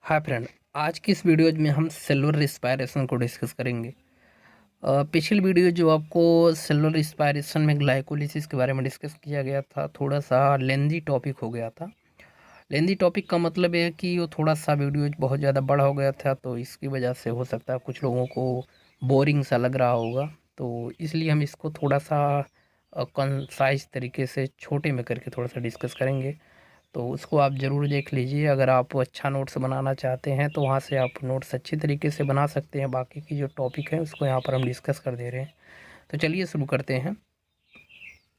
Hi friend. आज की इस वीडियो में हम सेलुलर रिस्पायरेशन को डिस्कस करेंगे। पिछली वीडियो जो आपको सेलुलर रिस्पायरेशन में ग्लाइकोलिसिस के बारे में डिस्कस किया गया था, थोड़ा सा लेंदी टॉपिक हो गया था। लेंदी टॉपिक का मतलब है कि वो थोड़ा सा वीडियो बहुत ज़्यादा बड़ा हो गया था, तो इसकी वजह से हो सकता है कुछ लोगों को बोरिंग सा लग रहा होगा। तो इसलिए हम इसको थोड़ा सा कंसाइज तरीके से छोटे में करके थोड़ा सा डिस्कस करेंगे। तो उसको आप ज़रूर देख लीजिए। अगर आप अच्छा नोट्स बनाना चाहते हैं तो वहाँ से आप नोट्स अच्छी तरीके से बना सकते हैं। बाकी की जो टॉपिक है उसको यहाँ पर हम डिस्कस कर दे रहे हैं। तो चलिए शुरू करते हैं।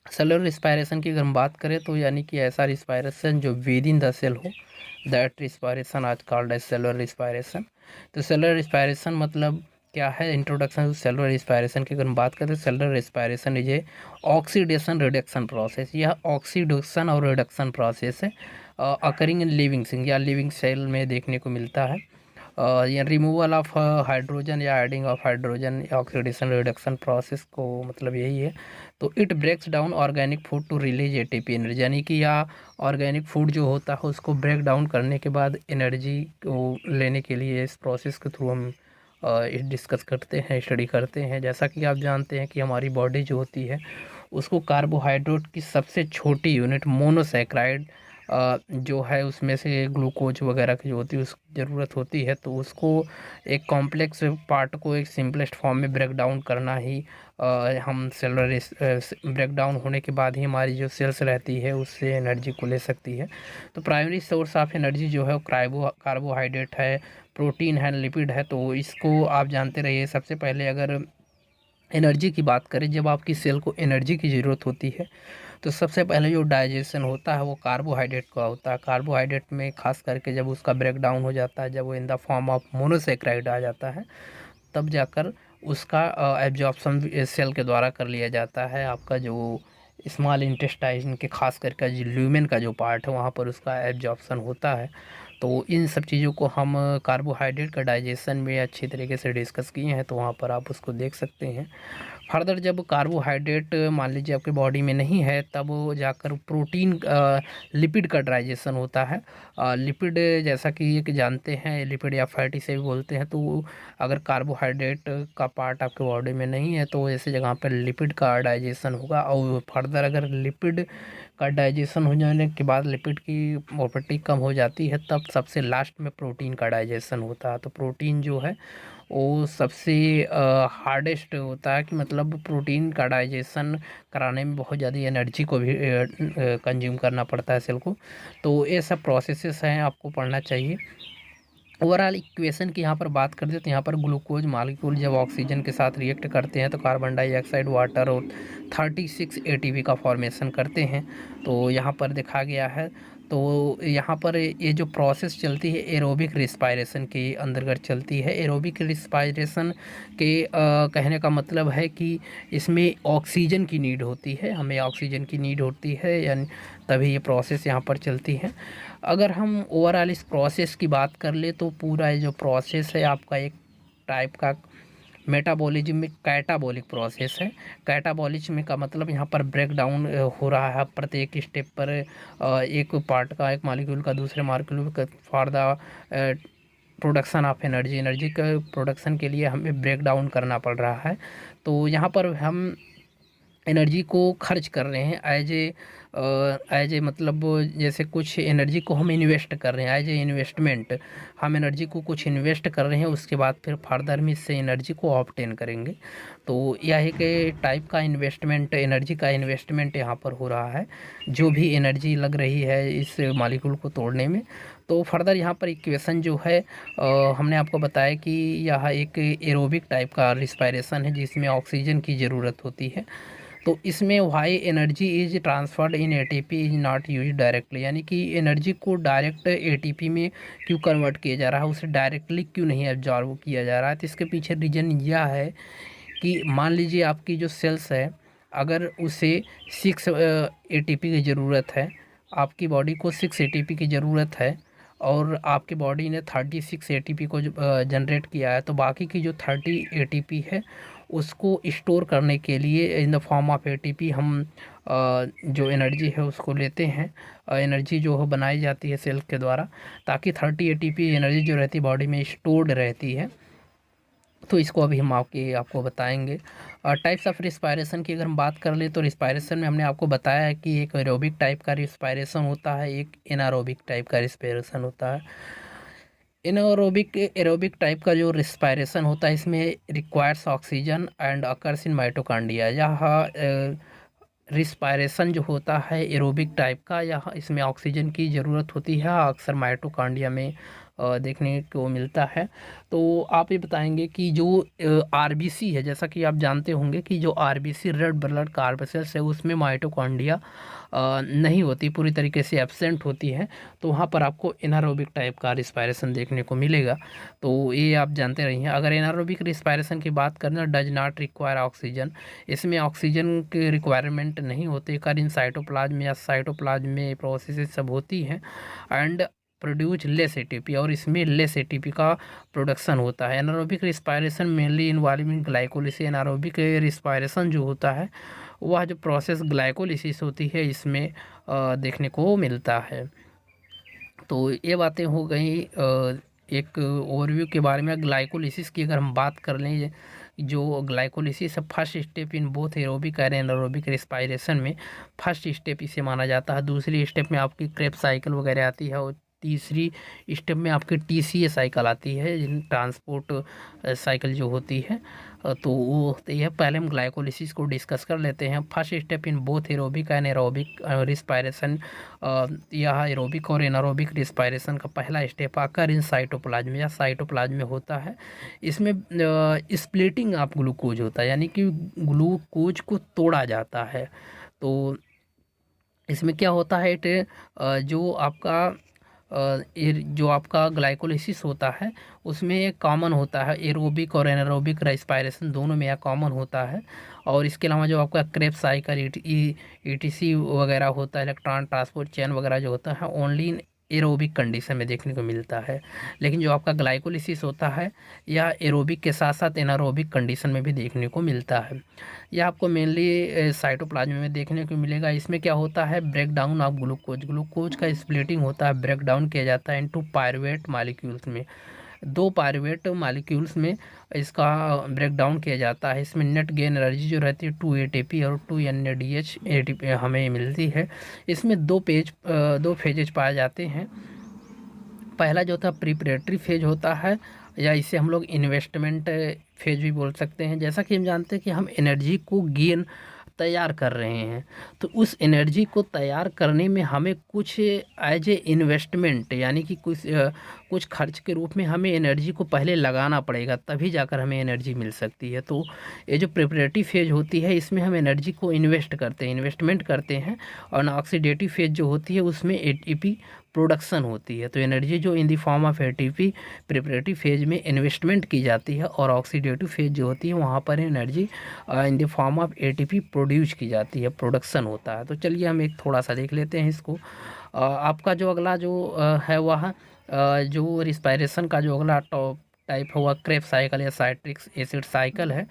सेलुलर रिस्पायरेशन की अगर हम बात करें तो यानी कि ऐसा रिस्पायरेशन जो विद इन द सेल हो, दैट रिस्पायरेशन आज कॉल्ड एज सेलुलर रिस्पायरेशन। तो सेलुलर रिस्पायरेशन मतलब क्या है? इंट्रोडक्शन टू सेलुलर रिस्पायरेशन की अगर हम बात करें तो cellular respiration is a oxidation reduction process. यह ऑक्सीडेशन और रिडक्शन प्रोसेस है अकरिंग इन लिविंग थिंग या लिविंग सेल में देखने को मिलता है। या रिमूवल ऑफ हाइड्रोजन या adding of hydrogen oxidation reduction process को मतलब यही है। तो it breaks down organic food to release ATP energy, यानी कि या ऑर्गेनिक फूड जो होता है उसको ब्रेक डाउन करने के बाद एनर्जी को लेने के लिए इस प्रोसेस के थ्रू हम डिस्कस करते हैं, स्टडी करते हैं। जैसा कि आप जानते हैं कि हमारी बॉडी जो होती है उसको कार्बोहाइड्रेट की सबसे छोटी यूनिट मोनोसैक्राइड जो है उसमें से ग्लूकोज वगैरह की जो होती है उसकी ज़रूरत होती है। तो उसको एक कॉम्प्लेक्स पार्ट को एक सिंपलेस्ट फॉर्म में ब्रेक डाउन करना ही हम सेलुलर ब्रेक डाउन होने के बाद ही हमारी जो सेल्स रहती है उससे एनर्जी को ले सकती है। तो प्राइमरी सोर्स ऑफ एनर्जी जो है वो कार्बोहाइड्रेट है, प्रोटीन है, लिपिड है। तो इसको आप जानते रहिए। सबसे पहले अगर एनर्जी की बात करें, जब आपकी सेल को एनर्जी की ज़रूरत होती है तो सबसे पहले जो डाइजेशन होता है वो कार्बोहाइड्रेट का होता है। कार्बोहाइड्रेट में खास करके जब उसका ब्रेक डाउन हो जाता है, जब वो in the form of monosaccharide आ जाता है, तब जाकर उसका एब्जॉर्प्शन सेल के द्वारा कर लिया जाता है। आपका जो स्मॉल इंटेस्टाइन के खास करके जो ल्यूमेन का जो पार्ट है वहाँ पर उसका एब्जॉर्प्शन होता है। तो इन सब चीज़ों को हम कार्बोहाइड्रेट का डाइजेशन में अच्छी तरीके से डिस्कस किए हैं, तो वहाँ पर आप उसको देख सकते हैं। फर्दर जब कार्बोहाइड्रेट मान लीजिए आपके बॉडी में नहीं है, तब वो जाकर प्रोटीन लिपिड का डाइजेशन होता है। लिपिड जैसा कि एक जानते हैं, लिपिड या फैटी से भी बोलते हैं। तो अगर कार्बोहाइड्रेट का पार्ट आपके बॉडी में नहीं है तो ऐसे जगह पर लिपिड का डाइजेशन होगा। और फर्दर अगर लिपिड का डाइजेशन हो जाने के बाद लिपिड की प्रॉपर्टी कम हो जाती है, तब सबसे लास्ट में प्रोटीन का डाइजेशन होता है। तो प्रोटीन जो है वो सबसे हार्डेस्ट होता है, कि मतलब प्रोटीन का डाइजेशन कराने में बहुत ज़्यादा एनर्जी को भी कंज्यूम करना पड़ता है सेल को। तो ये सब प्रोसेसेस हैं, आपको पढ़ना चाहिए। ओवरऑल इक्वेशन की यहाँ पर बात करते हैं तो यहाँ पर ग्लूकोज मालिक्यूल जब ऑक्सीजन के साथ रिएक्ट करते हैं तो कार्बन डाइऑक्साइड, वाटर और 36 एटीपी का फॉर्मेशन करते हैं। तो यहाँ पर देखा गया है। तो यहाँ पर ये जो प्रोसेस चलती है एरोबिक रिस्पायरेशन के अंतर्गत चलती है। एरोबिक रिस्पायरेशन के कहने का मतलब है कि इसमें ऑक्सीजन की नीड होती है, हमें ऑक्सीजन की नीड होती है, यानी तभी ये प्रोसेस यहाँ पर चलती है। अगर हम ओवरऑल इस प्रोसेस की बात कर ले तो पूरा ये जो प्रोसेस है आपका एक टाइप का मेटाबॉलिज्म में कैटाबॉलिक प्रोसेस है। कैटाबॉलिज्म का मतलब यहाँ पर ब्रेक डाउन हो रहा है प्रत्येक स्टेप पर। एक पार्ट का, एक मॉलिक्यूल का दूसरे मॉलिक्यूल का for the production of energy, energy का प्रोडक्शन के लिए हमें ब्रेक डाउन करना पड़ रहा है। तो यहाँ पर हम एनर्जी को खर्च कर रहे हैं एज ए मतलब जैसे कुछ एनर्जी को हम इन्वेस्ट कर रहे हैं एज ए इन्वेस्टमेंट। हम एनर्जी को कुछ इन्वेस्ट कर रहे हैं, उसके बाद फिर फर्दर में इससे एनर्जी को ऑब्टेन करेंगे। तो यह एक टाइप का इन्वेस्टमेंट, एनर्जी का इन्वेस्टमेंट यहाँ पर हो रहा है, जो भी एनर्जी लग रही है इस मॉलिक्यूल को तोड़ने में। तो फर्दर यहाँ पर इक्वेशन जो है हमने आपको बताया कि यह एक एरोबिक टाइप का रिस्पायरेशन है जिसमें ऑक्सीजन की ज़रूरत होती है। तो इसमें why energy is transferred in ATP is not use directly, यानी कि एनर्जी को डायरेक्ट एटीपी में क्यों कन्वर्ट किया जा रहा है, उसे डायरेक्टली क्यों नहीं एब्जॉर्ब किया जा रहा है। तो इसके पीछे रीज़न यह है कि मान लीजिए आपकी जो सेल्स है, अगर उसे 6 एटीपी की ज़रूरत है, आपकी बॉडी को 6 एटीपी की ज़रूरत है और आपकी बॉडी ने 36 एटीपी को जनरेट किया है, तो बाकी की जो 30 एटीपी है उसको स्टोर करने के लिए इन द फॉर्म ऑफ एटीपी हम जो एनर्जी है उसको लेते हैं। एनर्जी जो है बनाई जाती है सेल के द्वारा, ताकि 30 एटीपी एनर्जी जो रहती है बॉडी में स्टोर्ड रहती है। तो इसको अभी हम आपको बताएंगे। टाइप्स ऑफ रिस्पायरेशन की अगर हम बात कर ले तो रिस्पायरेशन में हमने आपको बताया है कि एक एरोबिक टाइप का रिस्पायरेशन होता है, एक एनारोबिक टाइप का रिस्पायरेशन होता है। एरोबिक टाइप का जो रिस्पायरेशन होता है इसमें requires oxygen and occurs in mitochondria. यह रिस्पायरेशन जो होता है एरोबिक टाइप का, यह इसमें ऑक्सीजन की ज़रूरत होती है, अक्सर माइटोकॉन्ड्रिया में देखने को मिलता है। तो आप ये बताएंगे कि जो आरबीसी है, जैसा कि आप जानते होंगे कि जो आरबीसी रेड ब्लड कॉर्पसेल्स है उसमें माइटोकॉन्ड्रिया नहीं होती, पूरी तरीके से एब्सेंट होती है। तो वहाँ पर आपको एनारोबिक टाइप का रिस्पायरेशन देखने को मिलेगा। तो ये आप जानते रहिए। अगर एनारोबिक रिस्पायरेशन की बात करें, डज नॉट रिक्वायर ऑक्सीजन, इसमें ऑक्सीजन की रिक्वायरमेंट नहीं होती, कर इन साइटोप्लाज्म या साइटोप्लाज्म में प्रोसेस सब होती हैं एंड प्रोड्यूस लेस एटीपी, और इसमें लेस एटीपी का प्रोडक्शन होता है। Anaerobic respiration mainly involving glycolysis. Anaerobic respiration जो होता है वह जो प्रोसेस ग्लाइकोलिसिस होती है इसमें देखने को मिलता है। तो ये बातें हो गई एक ओवरव्यू के बारे में। ग्लाइकोलिसिस की अगर हम बात कर लें, जो ग्लाइकोलिसिस है first step in both aerobic और एनारोबिक रिस्पायरेशन में फर्स्ट स्टेप इसे माना जाता है। दूसरी स्टेप में आपकी क्रेब्स साइकिल वगैरह आती है, और तीसरी स्टेप में आपकी टीसीए साइकिल आती है, ट्रांसपोर्ट साइकिल जो होती है। तो वो यह पहले हम ग्लाइकोलिसिस को डिस्कस कर लेते हैं। First step in both aerobic and aerobic respiration, यह एरोबिक और एनारोबिक रिस्पायरेशन का पहला स्टेप आकर इन साइटोप्लाज्म या साइटोप्लाज्म में होता है। इसमें स्प्लिटिंग ऑफ ग्लूकोज होता है, यानी कि ग्लूकोज को तोड़ा जाता है। तो इसमें क्या होता है, जो आपका ग्लाइकोलिसिस होता है उसमें कॉमन होता है, एरोबिक और एनारोबिक रेस्पायरेशन दोनों में यह कॉमन होता है। और इसके अलावा जो आपका क्रेब्स साइकिल ईटीसी वगैरह होता है, इलेक्ट्रॉन ट्रांसपोर्ट चेन वगैरह जो होता है ओनली इन एरोबिक कंडीशन में देखने को मिलता है। लेकिन जो आपका ग्लाइकोलिसिस होता है यह एरोबिक के साथ साथ एनारोबिक कंडीशन में भी देखने को मिलता है। यह आपको मेनली साइटोप्लाज्म में देखने को मिलेगा। इसमें क्या होता है, ब्रेक डाउन ऑफ ग्लूकोज का स्प्लिटिंग होता है, ब्रेक डाउन किया जाता है इनटू पायरुवेट मॉलिक्यूल्स में, 2 पायरुवेट मॉलिक्यूल्स में इसका ब्रेक डाउन किया जाता है। इसमें नेट गेन एनर्जी जो रहती है 2 एटीपी और 2 NADH एटीपी हमें मिलती है। इसमें दो फेजेज पाए जाते हैं। पहला जो था प्रिपरेटरी फेज होता है, या इसे हम लोग इन्वेस्टमेंट फेज भी बोल सकते हैं। जैसा कि हम जानते हैं कि हम एनर्जी को गेन तैयार कर रहे हैं, तो उस एनर्जी को तैयार करने में हमें कुछ एज ए इन्वेस्टमेंट, यानी कि कुछ खर्च के रूप में हमें एनर्जी को पहले लगाना पड़ेगा, तभी जाकर हमें एनर्जी मिल सकती है। तो ये जो प्रिपरेटरी फेज होती है इसमें हम एनर्जी को इन्वेस्टमेंट करते हैं। और ऑक्सीडेटिव फेज जो होती है उसमें एटीपी प्रोडक्शन होती है। तो एनर्जी जो इन the form of ATP preparatory phase में इन्वेस्टमेंट की जाती है, और ऑक्सीडेटिव फेज जो होती है वहाँ पर energy in the form of ATP produce की जाती है, प्रोडक्शन होता है। तो चलिए हम एक थोड़ा सा देख लेते हैं इसको। आपका जो अगला जो है वह जो रिस्पायरेशन का जो अगला टाइप है वह क्रेब्स साइकिल या साइट्रिक एसिड साइकिल है।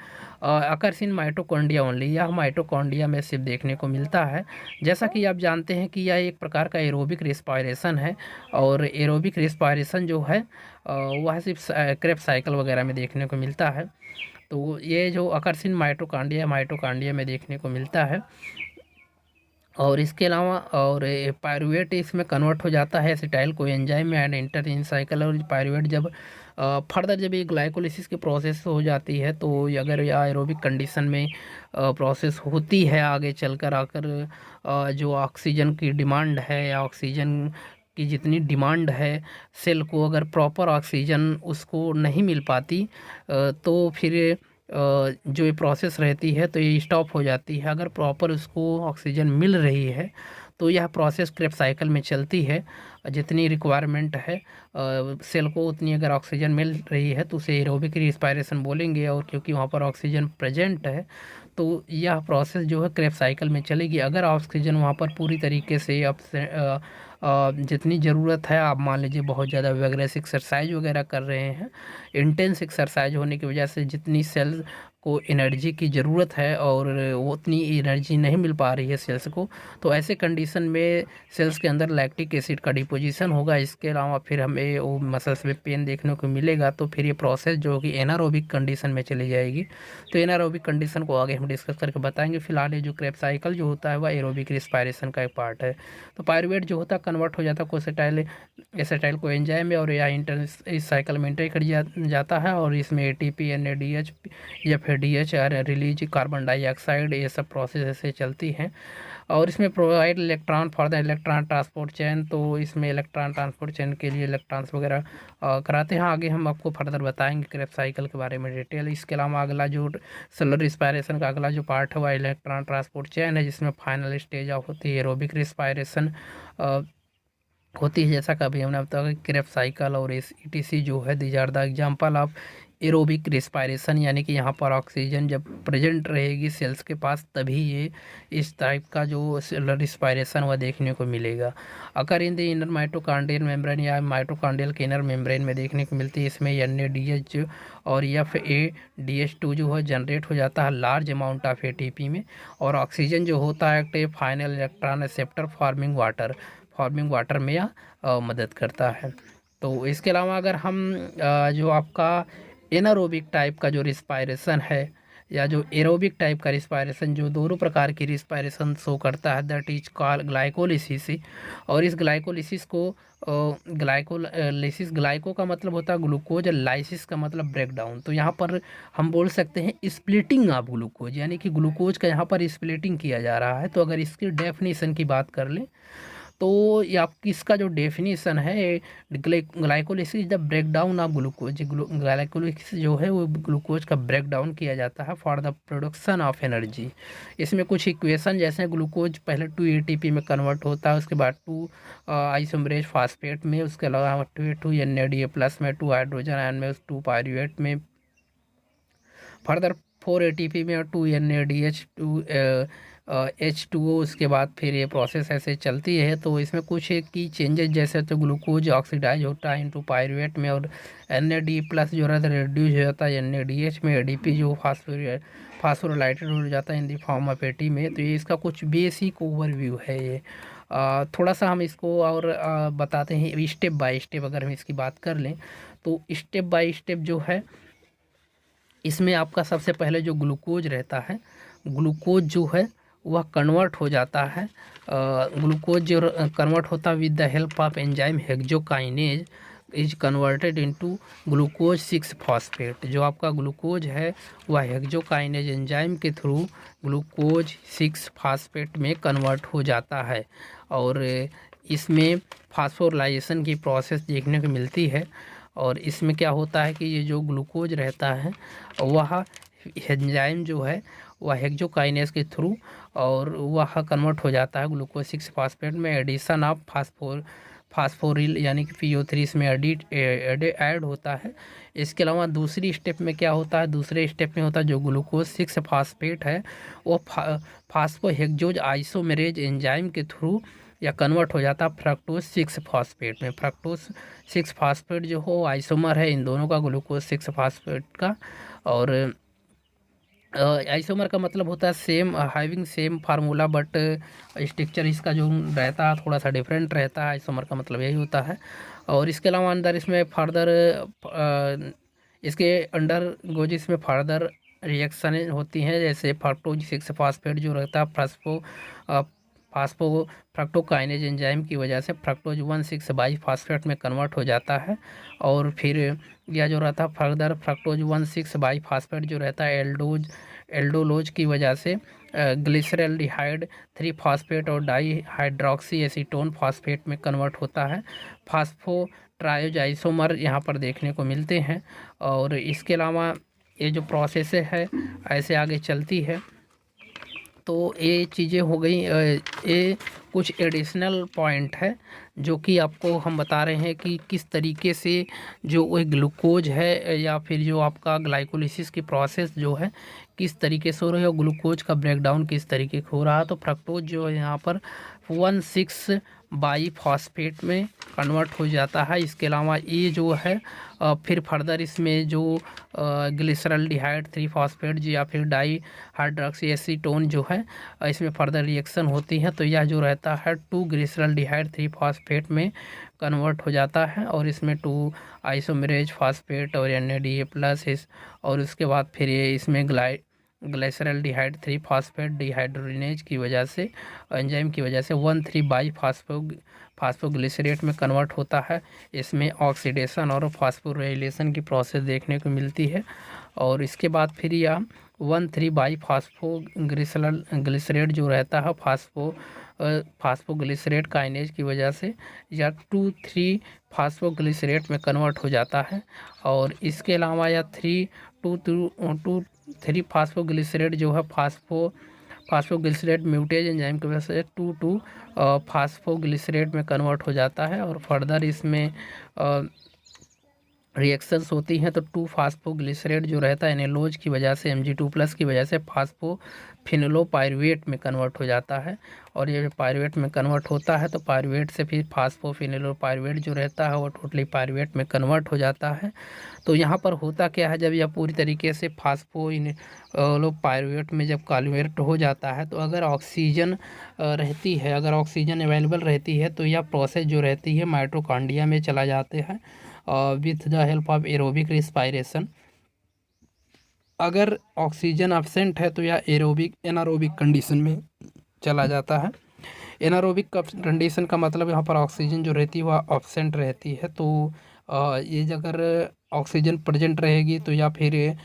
अकर्स इन माइटोकॉन्ड्रिया ओनली, यह माइटोकॉन्ड्रिया में सिर्फ देखने को मिलता है। जैसा कि आप जानते हैं कि यह एक प्रकार का एरोबिक रिस्पायरेशन है, और एरोबिक रिस्पायरेशन जो है वह सिर्फ क्रेब्स साइकिल वगैरह में देखने को मिलता है। तो ये जो अकर्स इन माइटोकॉन्ड्रिया में देखने को मिलता है। और इसके अलावा और पायरुवेट इसमें कन्वर्ट हो जाता है एसिटाइल को एंजाइम में एंड इंटर इन साइकिल। और पायरुवेट जब फर्दर जब ये ग्लाइकोलिसिस की प्रोसेस हो जाती है, तो अगर यह एरोबिक कंडीशन में प्रोसेस होती है आगे चलकर आकर जो ऑक्सीजन की डिमांड है या ऑक्सीजन की जितनी डिमांड है सेल को, अगर प्रॉपर ऑक्सीजन उसको नहीं मिल पाती तो फिर जो ये प्रोसेस रहती है तो ये स्टॉप हो जाती है। अगर प्रॉपर उसको ऑक्सीजन मिल रही है तो यह प्रोसेस क्रेब्स साइकिल में चलती है। जितनी रिक्वायरमेंट है सेल को उतनी अगर ऑक्सीजन मिल रही है तो उसे एरोबिक रिस्पायरेशन बोलेंगे। और क्योंकि वहाँ पर ऑक्सीजन प्रेजेंट है तो यह प्रोसेस जो है क्रेब्स साइकिल में चलेगी। अगर ऑक्सीजन वहाँ पर पूरी तरीके से जितनी ज़रूरत है, आप मान लीजिए बहुत ज़्यादा वेगरस एक्सरसाइज वगैरह कर रहे हैं, इंटेंस एक्सरसाइज होने की वजह से जितनी सेल्स को एनर्जी की ज़रूरत है और वो उतनी एनर्जी नहीं मिल पा रही है सेल्स को, तो ऐसे कंडीशन में सेल्स के अंदर लैक्टिक एसिड का डिपोजिशन होगा। इसके अलावा फिर हमें वो मसल्स में पेन देखने को मिलेगा, तो फिर ये प्रोसेस जो कि एनारोबिक कंडीशन में चली जाएगी। तो एनारोबिक कंडीशन को आगे हम डिस्कस करके बताएंगे। फिलहाल ये जो क्रेब्स साइकिल जो होता है वह एरोबिक रिस्पायरेशन का एक पार्ट है। तो पायरुवेट जो होता है कन्वर्ट हो जाता है कोसेटाइल एसिटाइल को एंजाइम में, और यह इंटर इस साइकिल में इंटर कर जाता है, और इसमें एटीपी, एनएडीएच या फिर डीएच रिलीज, कार्बन डाइऑक्साइड, ये सब प्रोसेस ऐसे चलती हैं। और इसमें provide electron for the electron transport chain, तो इसमें इलेक्ट्रॉन ट्रांसपोर्ट चेन के लिए इलेक्ट्रॉन्स वगैरह कराते हैं। आगे हम आपको फर्दर बताएंगे क्रेब्स साइकिल के बारे में डिटेल। इसके अलावा अगला जो सेलुलर रिस्पायरेशन का अगला जो पार्ट है वह इलेक्ट्रॉन ट्रांसपोर्ट चेन है, जिसमें फाइनल स्टेज ऑफ होती है एरोबिक रिस्पायरेशन होती है। जैसा कि अभी हमने बताया क्रेब्स साइकिल और ETC जो है these are the example of aerobic respiration, यानी कि यहाँ पर ऑक्सीजन जब प्रेजेंट रहेगी सेल्स के पास तभी ये इस टाइप का जो सेलुलर रिस्पायरेशन वह देखने को मिलेगा। अगर in the inner mitochondrial membrane या माइटोकॉन्ड्रियल के इनर मेम्ब्रेन में देखने को मिलती है। इसमें NADH और FADH2 जो है जनरेट हो जाता है लार्ज अमाउंट ऑफ ATP में, और ऑक्सीजन जो होता है active final electron acceptor forming water में मदद करता है। तो इसके अलावा अगर हम जो आपका एनारोबिक टाइप का जो रिस्पायरेशन है या जो एरोबिक टाइप का रिस्पायरेशन, जो दोनों प्रकार की रिस्पायरेशन शो करता है, दैट इज कॉल ग्लाइकोलिसिस। और इस ग्लाइकोलिसिस को ग्लाइको का मतलब होता है ग्लूकोज, और लाइसिस का मतलब ब्रेकडाउन। तो यहाँ पर हम बोल सकते हैं स्प्लिटिंग ऑफ ग्लूकोज, यानी कि ग्लूकोज का यहाँ पर स्प्लिटिंग किया जा रहा है। तो अगर इसकी डेफिनेशन की बात कर लें तो ये आपकी इसका जो डेफिनेशन है glycolysis is the breakdown of glucose. Glycolysis जो है वो ग्लूकोज का ब्रेकडाउन किया जाता है for the production of energy. इसमें कुछ इक्वेशन जैसे ग्लूकोज पहले 2 ATP में कन्वर्ट होता है, उसके बाद 2 आइसोमरेज फास्फेट में, उसके अलावा 2 NADA प्लस में, 2 हाइड्रोजन आयन में, 2 पायरुवेट में, फर्दर 4 ATP में और 2 NADH 2 H2O। उसके बाद फिर ये प्रोसेस ऐसे चलती है। तो इसमें कुछ की चेंजेस जैसे तो ग्लूकोज ऑक्सीडाइज होता है इनटू पायरुवेट में, और NAD प्लस जो रहता है रिड्यूस हो जाता है NADH में, ADP जो फास्फोराइलेटेड हो जाता है इन दी फॉर्म ऑफ AT में। तो ये इसका कुछ बेसिक ओवरव्यू है ये। थोड़ा सा हम इसको और बताते हैं स्टेप बाय स्टेप। अगर हम इसकी बात कर लें तो स्टेप बाय स्टेप जो है इसमें आपका सबसे पहले जो ग्लूकोज रहता है, ग्लूकोज जो है वह कन्वर्ट हो जाता है। ग्लूकोज जो कन्वर्ट होता है with the help of enzyme hexokinase is converted into glucose 6 phosphate. जो आपका ग्लूकोज है वह हेक्सोकाइनेज एंजाइम के थ्रू ग्लूकोज 6 फॉस्फेट में कन्वर्ट हो जाता है, और इसमें फास्फोराइलेशन की प्रोसेस देखने को मिलती है। और इसमें क्या होता है कि ये जो ग्लूकोज रहता है वह एंजाइम जो है वह हेक्सोकाइनेज के थ्रू और वह कन्वर्ट हो जाता है ग्लूकोज 6 फॉस्फेट में। एडिशन ऑफ फास्फोरिल यानी कि PO3 इसमें ऐड होता है। इसके अलावा दूसरी स्टेप में क्या होता है, दूसरे स्टेप में होता है जो ग्लूकोज 6 फॉस्फेट है वो फास्फोहेक्सोज आइसोमेरेज एंजाइम के थ्रू या कन्वर्ट हो जाता है फ्रक्टोज 6 फॉस्फेट में। फ्रक्टोज 6 फॉस्फेट जो हो आइसोमर है इन दोनों का, ग्लूकोज 6 फॉस्फेट का। और आइसोमर का मतलब होता है same, having same formula, but structure इसका जो रहता है थोड़ा सा डिफरेंट रहता है। आइसोमर का मतलब यही होता है। और इसके अलावा अंदर इसमें फर्दर इसके अंडर गोज इसमें फर्दर रिएक्शन होती हैं, जैसे फ्रक्टोज 6 फॉस्फेट जो रहता है फ्रक्टोकाइनेज एंजाइम की वजह से फ्रक्टोज 1,6 बाई फास्फेट में कन्वर्ट हो जाता है। और फिर यह जो रहता है फर्दर फ्रक्टोज 1,6 बाई फास्फेट जो रहता है एल्डोलोज की वजह से ग्लिसरल्डिहाइड 3 फॉस्फेट और डाई हाइड्रोक्सी एसीटोन फॉस्फेट में कन्वर्ट होता है। फास्फोट्रायोज आइसोमर यहाँ पर देखने को मिलते हैं। और इसके अलावा ये जो प्रोसेस है ऐसे आगे चलती है। तो ये चीज़ें हो गई, ये कुछ एडिशनल पॉइंट है जो कि आपको हम बता रहे हैं कि किस तरीके से जो वो ग्लूकोज है या फिर जो आपका ग्लाइकोलिसिस की प्रोसेस जो है किस तरीके से हो रही है और ग्लूकोज का ब्रेकडाउन किस तरीके से हो रहा है। तो फ्रक्टोज जो है यहाँ पर 1,6 बाईफॉस्फेट में कन्वर्ट हो जाता है। इसके अलावा ये जो है फिर फर्दर इसमें जो ग्लिसरल्डिहाइड 3 फॉस्फेट या फिर डाई हाइड्रोक्सी एसीटोन जो है इसमें फर्दर रिएक्शन होती है, तो यह जो रहता है 2 ग्लिसरल्डिहाइड 3 फॉस्फेट में कन्वर्ट हो जाता है और इसमें 2 आइसोमेरेज फॉस्फेट और NADA+ और उसके बाद फिर ये इसमें ग्लाइसरल्डिहाइड 3 फॉस्फेट डिहाइड्रोजिनेज की वजह से एंजाइम की वजह से 1,3 बाई फास्फोग्लिसरेट में कन्वर्ट होता है। इसमें ऑक्सीडेशन और फास्फोराइलेशन की प्रोसेस देखने को मिलती है और इसके बाद फिर यह 1,3 बाई फास्फोग्लिसरेट जो रहता है फास्फोग्लिसरेट काइनेज की वजह से या 2,3 फास्फोग्लिसरेट में कन्वर्ट हो जाता है और इसके अलावा या 3 फास्फोग्लिसरेट जो है फास्फोग्लिसरेट म्यूटेज एंजाइम की वजह से 2 फास्फोग्लिसरेट में कन्वर्ट हो जाता है और फर्दर इसमें रिएक्शंस होती हैं तो 2 फास्फोग्लिसरेट जो रहता है एनेलोज की वजह से Mg2+ की वजह से फास्फोफिनोलोपाइरुवेट में कन्वर्ट हो जाता है और ये पाइरुवेट में कन्वर्ट होता है तो पाइरुवेट से फिर फास्फोफिनोलोपाइरुवेट जो रहता है वो टोटली पाइरुवेट में कन्वर्ट हो जाता है। तो यहाँ पर होता क्या है, जब यह पूरी तरीके से फास्फोफिनोलोपाइरुवेट में जब कन्वर्ट हो जाता है तो अगर ऑक्सीजन रहती है, अगर ऑक्सीजन अवेलेबल रहती है तो यह प्रोसेस जो रहती है माइटोकॉन्ड्रिया में चला जाते हैं with the help of aerobic respiration. अगर ऑक्सीजन अब्सेंट है तो यह एनारोबिक कंडीशन में चला जाता है। एनारोबिक कंडीशन का मतलब यहाँ पर ऑक्सीजन जो रहती है वह अब्सेंट रहती है, तो ये अगर ऑक्सीजन प्रेजेंट रहेगी तो या फिर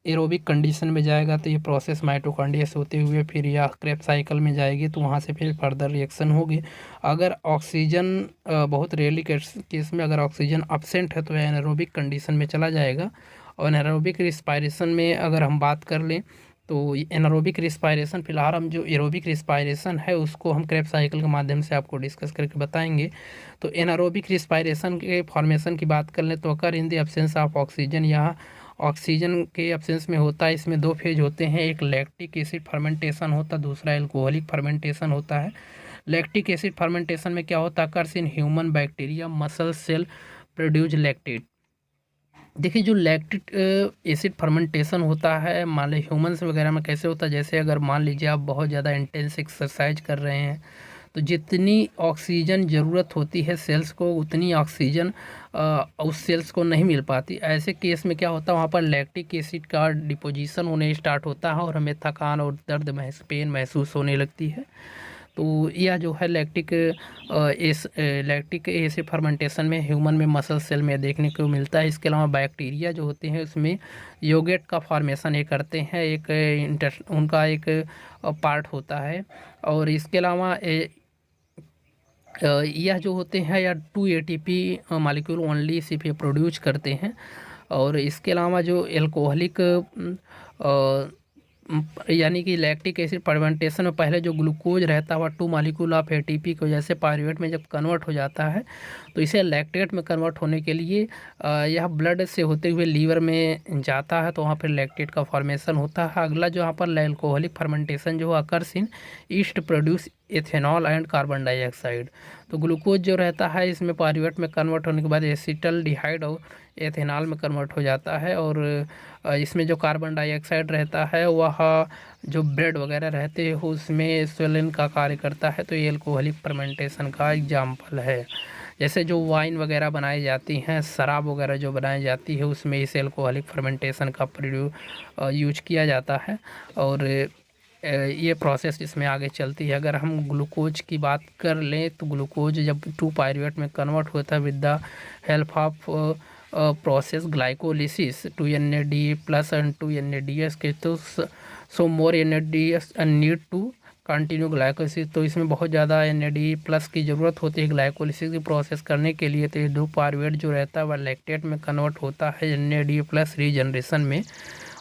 एरोबिक कंडीशन में जाएगा तो ये प्रोसेस माइटोकॉन्ड्रिया से होते हुए फिर या क्रेब्स साइकिल में जाएगी तो वहाँ से फिर फर्दर रिएक्शन होगी। अगर ऑक्सीजन बहुत रेयरली केस में अगर ऑक्सीजन अब्सेंट है तो यह एनारोबिक कंडीशन में चला जाएगा और एनारोबिक रिस्पायरेशन में अगर हम बात कर लें तो एनारोबिक रिस्पायरेशन फिलहाल हम जो एरोबिक रिस्पायरेशन है उसको हम क्रेब्स साइकिल के माध्यम से आपको डिस्कस करके बताएंगे। तो एनारोबिक रिस्पायरेशन के फॉर्मेशन की बात कर लें तो occur in the absence of oxygen, यहाँ ऑक्सीजन के एब्सेंस में होता है। इसमें 2 फेज होते हैं, एक लैक्टिक एसिड फर्मेंटेशन होता है, दूसरा एल्कोहलिक फर्मेंटेशन होता है। लैक्टिक एसिड फर्मेंटेशन में क्या होता है, occurs in human bacteria muscle cell produce lactate. देखिए जो लैक्टिक एसिड फर्मेंटेशन होता है मान लीजिए ह्यूमन्स वगैरह में कैसे होता है, जैसे अगर मान लीजिए आप बहुत ज़्यादा इंटेंस एक्सरसाइज कर रहे हैं तो जितनी ऑक्सीजन ज़रूरत होती है सेल्स को उतनी ऑक्सीजन उस सेल्स को नहीं मिल पाती। ऐसे केस में क्या होता है, वहाँ पर लैक्टिक एसिड का डिपोजिशन होने स्टार्ट होता है और हमें थकान और दर्द पेन महसूस होने लगती है। तो यह जो है लैक्टिक एसिड फर्मेंटेशन में ह्यूमन में मसल सेल में देखने को मिलता है। इसके अलावा बैक्टीरिया जो होते हैं उसमें योगेट का फॉर्मेशन ये करते हैं, उनका एक पार्ट होता है। और इसके अलावा यह जो होते हैं या 2 ATP मॉलिक्यूल ओनली सिर्फ ये प्रोड्यूस करते हैं। और इसके अलावा जो एल्कोहलिक यानी कि लैक्टिक एसिड फर्मेंटेशन में पहले जो ग्लूकोज रहता है वह 2 मॉलिक्यूल ऑफ ATP को जैसे पाइरुवेट में जब कन्वर्ट हो जाता है तो इसे लैक्टेट में कन्वर्ट होने के लिए यह ब्लड से होते हुए लीवर में जाता है तो वहाँ पर लैक्टेट का फॉर्मेशन होता है। अगला जो यहाँ पर एल्कोहलिक फर्मेंटेशन जो occurs in east produce ethanol and carbon dioxide. तो ग्लूकोज जो रहता है इसमें पाइरुवेट में कन्वर्ट होने के बाद एसिटल्डिहाइड और एथेनॉल में कन्वर्ट हो जाता है और इसमें जो कार्बन डाइऑक्साइड रहता है वह जो ब्रेड वगैरह रहते हैं उसमें स्वेलिन का कार्य करता है। तो ये एल्कोहलिक फर्मेंटेशन का एग्जाम्पल है। जैसे जो वाइन वगैरह बनाई जाती हैं, शराब वगैरह जो बनाई जाती है उसमें इस एल्कोहलिक फर्मेंटेशन का यूज किया जाता है और ये प्रोसेस इसमें आगे चलती है। अगर हम ग्लूकोज की बात कर लें तो ग्लूकोज जब 2 पाइरुवेट में कन्वर्ट होता है with the help of process glycolysis 2 NADA+ and 2 NADS के, तो so more NADS need to continue glycolysis. तो इसमें बहुत ज़्यादा NADA+ की ज़रूरत होती है ग्लाइकोलिसिस की प्रोसेस करने के लिए। तो ये 2 पाइरुवेट जो रहता है वह लैक्टेट में कन्वर्ट होता है NADA+ रीजनरेशन में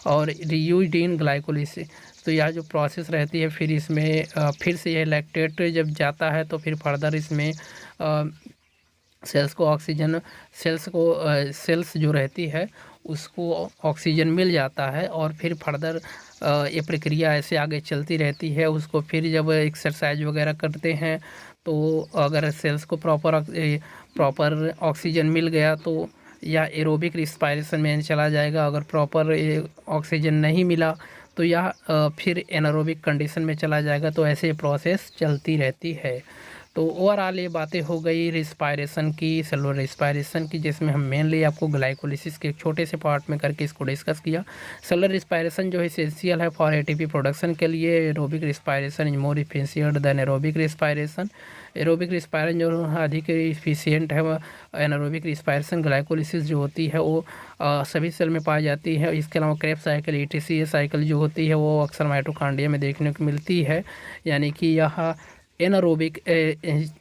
और रीयूज्ड इन ग्लाइकोलिसिस। तो यह जो प्रोसेस रहती है फिर इसमें फिर से यह लैक्टेट जब जाता है तो फिर फर्दर इसमें सेल्स जो रहती है उसको ऑक्सीजन मिल जाता है और फिर फर्दर ये प्रक्रिया ऐसे आगे चलती रहती है। उसको फिर जब एक्सरसाइज वगैरह करते हैं तो अगर सेल्स को प्रॉपर ऑक्सीजन मिल गया तो यह एरोबिक रिस्पायरेशन में चला जाएगा। अगर प्रॉपर ऑक्सीजन नहीं मिला तो यह फिर एनारोबिक कंडीशन में चला जाएगा। तो ऐसे प्रोसेस चलती रहती है। तो ओवरऑल ये बातें हो गई रिस्पायरेशन की, सेलुलर रिस्पायरेशन की, जिसमें हम मेनली आपको ग्लाइकोलिसिस के एक छोटे से पार्ट में करके इसको डिस्कस किया। सेलुलर रिस्पायरेशन जो है एसेंशियल है फॉर एटीपी प्रोडक्शन के लिए। Aerobic respiration is more efficient than aerobic respiration. Aerobic respiration जो अधिक इफिशियंट है, वह एनारोबिक रिस्पायरेशन ग्लाइकोलिसिस जो होती है वो सभी सेल में पाई जाती है। इसके अलावा क्रेब्स साइकिल, ETCA साइकिल जो होती है वो अक्सर माइटोकॉन्ड्रिया में देखने को मिलती है। यानी कि यह एनारोबिक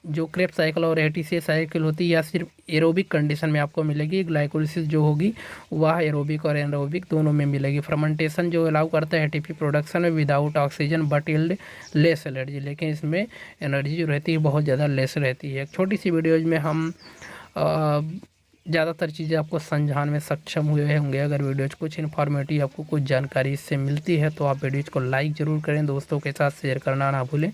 जो क्रेब्स साइकिल और ETCA साइकिल होती है या सिर्फ एरोबिक कंडीशन में आपको मिलेगी। ग्लाइकोलिसिस जो होगी वह एरोबिक और एनारोबिक दोनों में मिलेगी। फर्मेंटेशन जो अलाउ करता है एटीपी प्रोडक्शन में without oxygen but yield less energy, लेकिन इसमें एनर्जी जो रहती है बहुत ज़्यादा लेस रहती है। एक छोटी सी वीडियोज में हम ज़्यादातर चीज़ें आपको समझाने में सक्षम हुए होंगे। अगर वीडियोज कुछ इन्फॉर्मेटिव आपको कुछ जानकारी इससे मिलती है तो आप वीडियोज को लाइक ज़रूर करें, दोस्तों के साथ शेयर करना ना भूलें।